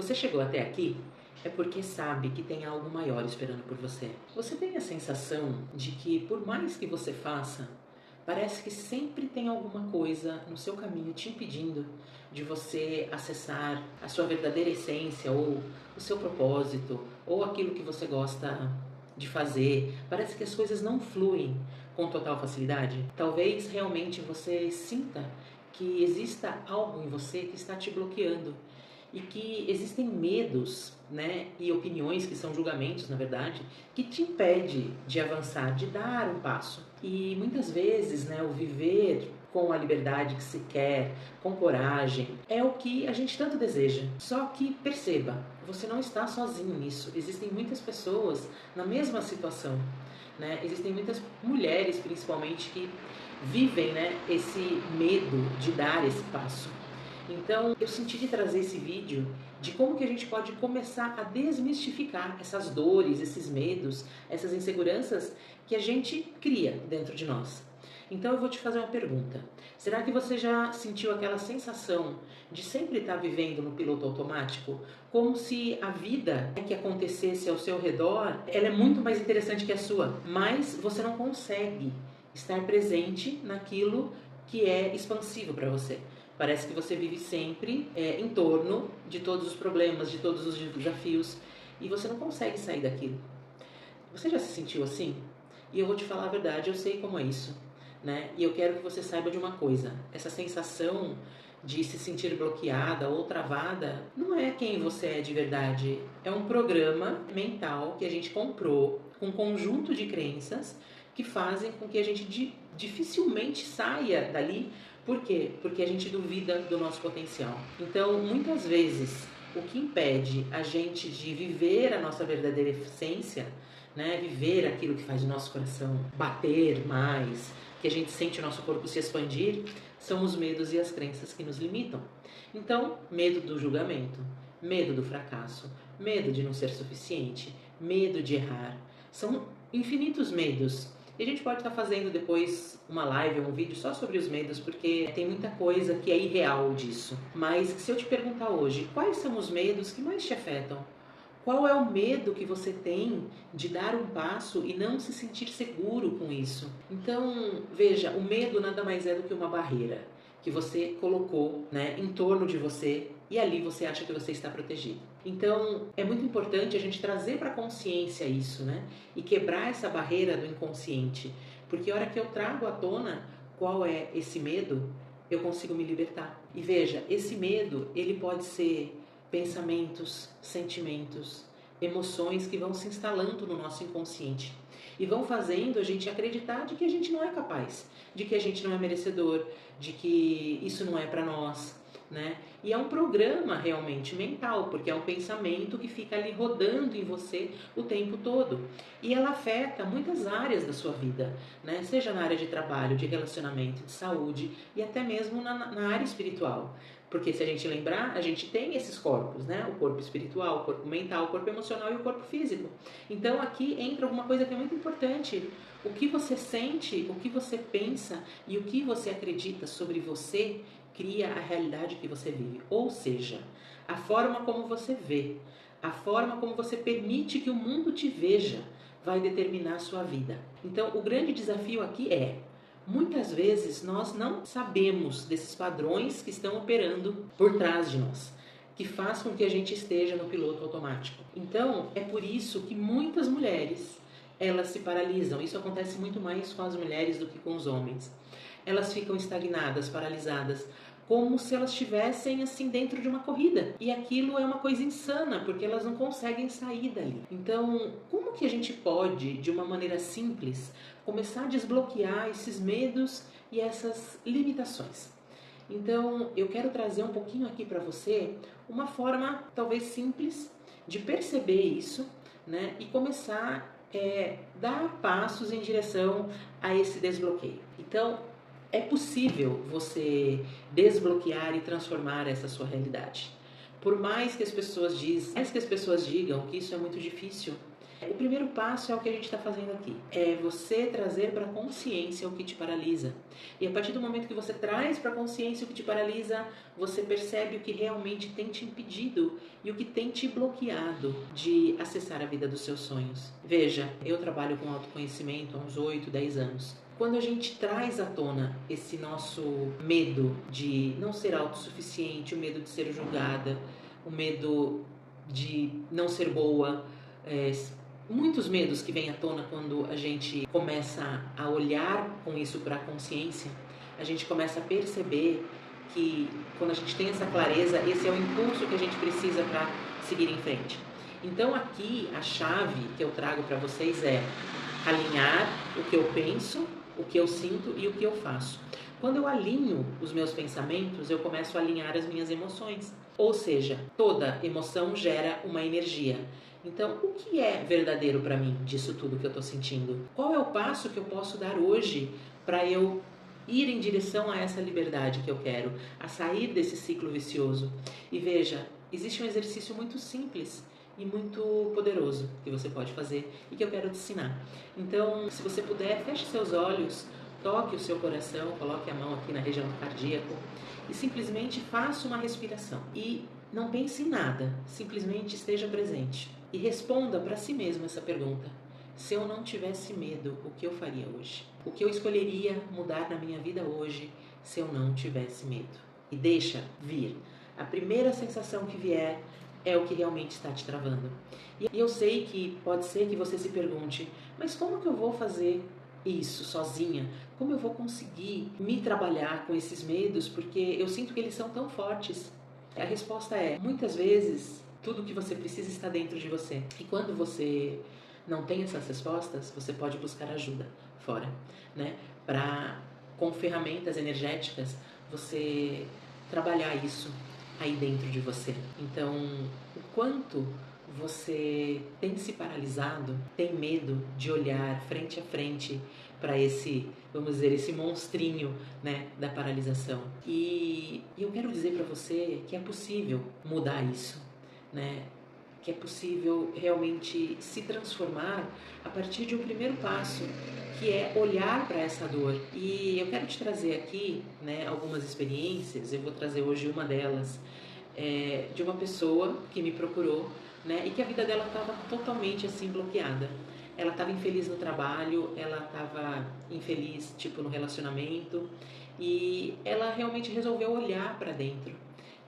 você chegou até aqui, é porque sabe que tem algo maior esperando por você. Você tem a sensação de que, por mais que você faça, parece que sempre tem alguma coisa no seu caminho te impedindo de você acessar a sua verdadeira essência, ou o seu propósito, ou aquilo que você gosta de fazer. Parece que as coisas não fluem com total facilidade. Talvez realmente você sinta que exista algo em você que está te bloqueando e que existem medos, né, e opiniões que são julgamentos, na verdade, que te impede de avançar, de dar um passo. E muitas vezes, né, o viver com a liberdade que se quer, com coragem, é o que a gente tanto deseja. Só que perceba, você não está sozinho nisso. Existem muitas pessoas na mesma situação, né? Existem muitas mulheres, principalmente, que vivem, né, esse medo de dar esse passo. Então, eu senti de trazer esse vídeo de como que a gente pode começar a desmistificar essas dores, esses medos, essas inseguranças que a gente cria dentro de nós. Então, eu vou te fazer uma pergunta. Será que você já sentiu aquela sensação de sempre estar vivendo no piloto automático? Como se a vida que acontecesse ao seu redor, ela é muito mais interessante que a sua, mas você não consegue estar presente naquilo que é expansivo para você. Parece que você vive sempre em torno de todos os problemas, de todos os desafios, e você não consegue sair daquilo. Você já se sentiu assim? E eu vou te falar a verdade, eu sei como é isso, né? E eu quero que você saiba de uma coisa: essa sensação de se sentir bloqueada ou travada não é quem você é de verdade. É um programa mental que a gente comprou com um conjunto de crenças que fazem com que a gente dificilmente saia dali. Por quê? Porque a gente duvida do nosso potencial. Então, muitas vezes, o que impede a gente de viver a nossa verdadeira essência, né, viver aquilo que faz o nosso coração bater mais, que a gente sente o nosso corpo se expandir, são os medos e as crenças que nos limitam. Então, medo do julgamento, medo do fracasso, medo de não ser suficiente, medo de errar. São infinitos medos. E a gente pode estar fazendo depois uma live ou um vídeo só sobre os medos, porque tem muita coisa que é irreal disso. Mas se eu te perguntar hoje, quais são os medos que mais te afetam? Qual é o medo que você tem de dar um passo e não se sentir seguro com isso? Então, veja, o medo nada mais é do que uma barreira que você colocou, né, em torno de você, e ali você acha que você está protegido. Então, é muito importante a gente trazer para a consciência isso, né, e quebrar essa barreira do inconsciente, porque a hora que eu trago à tona qual é esse medo, eu consigo me libertar. E veja, esse medo, ele pode ser pensamentos, sentimentos, emoções que vão se instalando no nosso inconsciente e vão fazendo a gente acreditar de que a gente não é capaz, de que a gente não é merecedor, de que isso não é para nós, né? E é um programa realmente mental, porque é um pensamento que fica ali rodando em você o tempo todo. E ela afeta muitas áreas da sua vida, né? Seja na área de trabalho, de relacionamento, de saúde e até mesmo na área espiritual. Porque se a gente lembrar, a gente tem esses corpos, né? O corpo espiritual, o corpo mental, o corpo emocional e o corpo físico. Então aqui entra alguma coisa que é muito importante. O que você sente, o que você pensa e o que você acredita sobre você cria a realidade que você vive. Ou seja, a forma como você vê, a forma como você permite que o mundo te veja, vai determinar a sua vida. Então o grande desafio aqui é: muitas vezes nós não sabemos desses padrões que estão operando por trás de nós, que faz com que a gente esteja no piloto automático. Então, é por isso que muitas mulheres, elas se paralisam. Isso acontece muito mais com as mulheres do que com os homens. Elas ficam estagnadas, paralisadas, como se elas estivessem assim dentro de uma corrida. E aquilo é uma coisa insana, porque elas não conseguem sair dali. Então, como que a gente pode, de uma maneira simples, começar a desbloquear esses medos e essas limitações? Então, eu quero trazer um pouquinho aqui para você uma forma talvez simples de perceber isso, né, e começar a dar passos em direção a esse desbloqueio. Então, é possível você desbloquear e transformar essa sua realidade. Por mais que as pessoas digam que isso é muito difícil, O primeiro passo é o que a gente está fazendo aqui. É você trazer para a consciência o que te paralisa. E a partir do momento que você traz para a consciência o que te paralisa, você percebe o que realmente tem te impedido e o que tem te bloqueado de acessar a vida dos seus sonhos. Veja, eu trabalho com autoconhecimento há uns 8, 10 anos. Quando a gente traz à tona esse nosso medo de não ser autossuficiente, o medo de ser julgada, o medo de não ser boa, muitos medos que vêm à tona quando a gente começa a olhar com isso para a consciência, a gente começa a perceber que quando a gente tem essa clareza, esse é o impulso que a gente precisa para seguir em frente. Então aqui a chave que eu trago para vocês é alinhar o que eu penso, o que eu sinto e o que eu faço. Quando eu alinho os meus pensamentos, eu começo a alinhar as minhas emoções. Ou seja, toda emoção gera uma energia. Então, o que é verdadeiro para mim disso tudo que eu estou sentindo? Qual é o passo que eu posso dar hoje para eu ir em direção a essa liberdade que eu quero, a sair desse ciclo vicioso? E veja, existe um exercício muito simples e muito poderoso que você pode fazer e que eu quero te ensinar. Então, se você puder, feche seus olhos, toque o seu coração, coloque a mão aqui na região do cardíaco e simplesmente faça uma respiração. E não pense em nada, simplesmente esteja presente. E responda para si mesmo essa pergunta. Se eu não tivesse medo, o que eu faria hoje? O que eu escolheria mudar na minha vida hoje se eu não tivesse medo? E deixa vir. A primeira sensação que vier é o que realmente está te travando. E eu sei que pode ser que você se pergunte, mas como que eu vou fazer isso sozinha? Como eu vou conseguir me trabalhar com esses medos? Porque eu sinto que eles são tão fortes. A resposta é, muitas vezes, tudo que você precisa está dentro de você. E quando você não tem essas respostas, você pode buscar ajuda fora, né? Com ferramentas energéticas, você trabalhar isso aí dentro de você. Então, o quanto você tem se paralisado, tem medo de olhar frente a frente para esse, vamos dizer, esse monstrinho, né, da paralisação. E eu quero dizer para você que é possível mudar isso, né? Que é possível realmente se transformar a partir de um primeiro passo, que é olhar para essa dor. E eu quero te trazer aqui, né, algumas experiências. Eu vou trazer hoje uma delas, de uma pessoa que me procurou, né, e que a vida dela estava totalmente assim bloqueada. Ela estava infeliz no trabalho, ela estava infeliz tipo no relacionamento, e ela realmente resolveu olhar para dentro,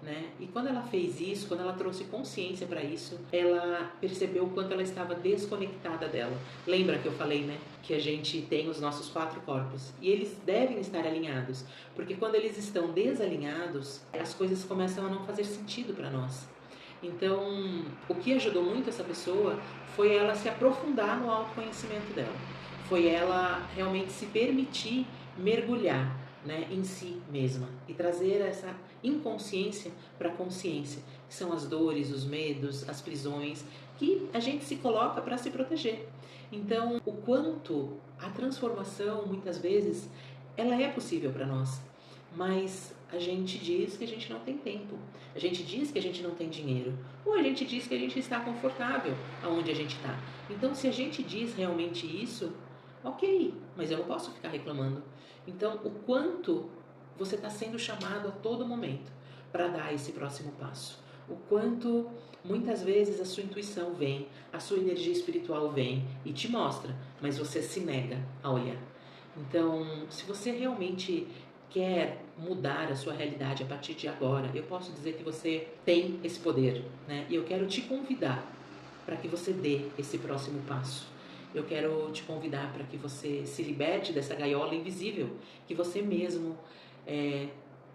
né? E quando ela fez isso, quando ela trouxe consciência para isso, ela percebeu o quanto ela estava desconectada dela. Lembra que eu falei, né, que a gente tem os nossos 4 corpos e eles devem estar alinhados, porque quando eles estão desalinhados, as coisas começam a não fazer sentido para nós. Então, o que ajudou muito essa pessoa foi ela se aprofundar no autoconhecimento dela. Foi ela realmente se permitir mergulhar, né, em si mesma e trazer essa inconsciência para a consciência, que são as dores, os medos, as prisões que a gente se coloca para se proteger. Então, o quanto a transformação, muitas vezes, ela é possível para nós, mas a gente diz que a gente não tem tempo, a gente diz que a gente não tem dinheiro, ou a gente diz que a gente está confortável aonde a gente está. Então, se a gente diz realmente isso, ok, mas eu não posso ficar reclamando. Então, o quanto você está sendo chamado a todo momento para dar esse próximo passo. O quanto muitas vezes a sua intuição vem, a sua energia espiritual vem e te mostra, mas você se nega a olhar. Então, se você realmente quer mudar a sua realidade a partir de agora, eu posso dizer que você tem esse poder, né? E eu quero te convidar para que você dê esse próximo passo. Eu quero te convidar para que você se liberte dessa gaiola invisível que você mesmo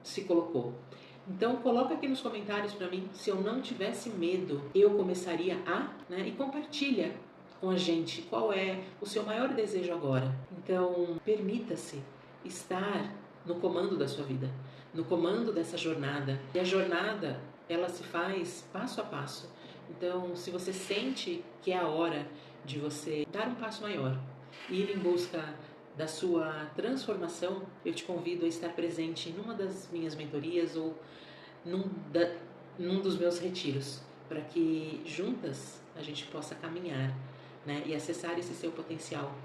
se colocou. Então coloca aqui nos comentários para mim, se eu não tivesse medo, eu começaria a, né? E compartilha com a gente qual é o seu maior desejo agora. Então permita-se estar no comando da sua vida, no comando dessa jornada. E a jornada, ela se faz passo a passo. Então, se você sente que é a hora de você dar um passo maior, ir em busca da sua transformação, eu te convido a estar presente numa das minhas mentorias ou num dos meus retiros, para que juntas a gente possa caminhar, né? E acessar esse seu potencial,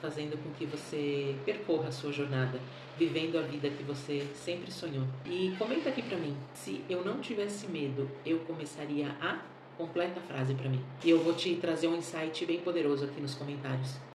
fazendo com que você percorra a sua jornada, vivendo a vida que você sempre sonhou. E comenta aqui pra mim, se eu não tivesse medo, eu começaria a... Completa a frase pra mim. E eu vou te trazer um insight bem poderoso aqui nos comentários.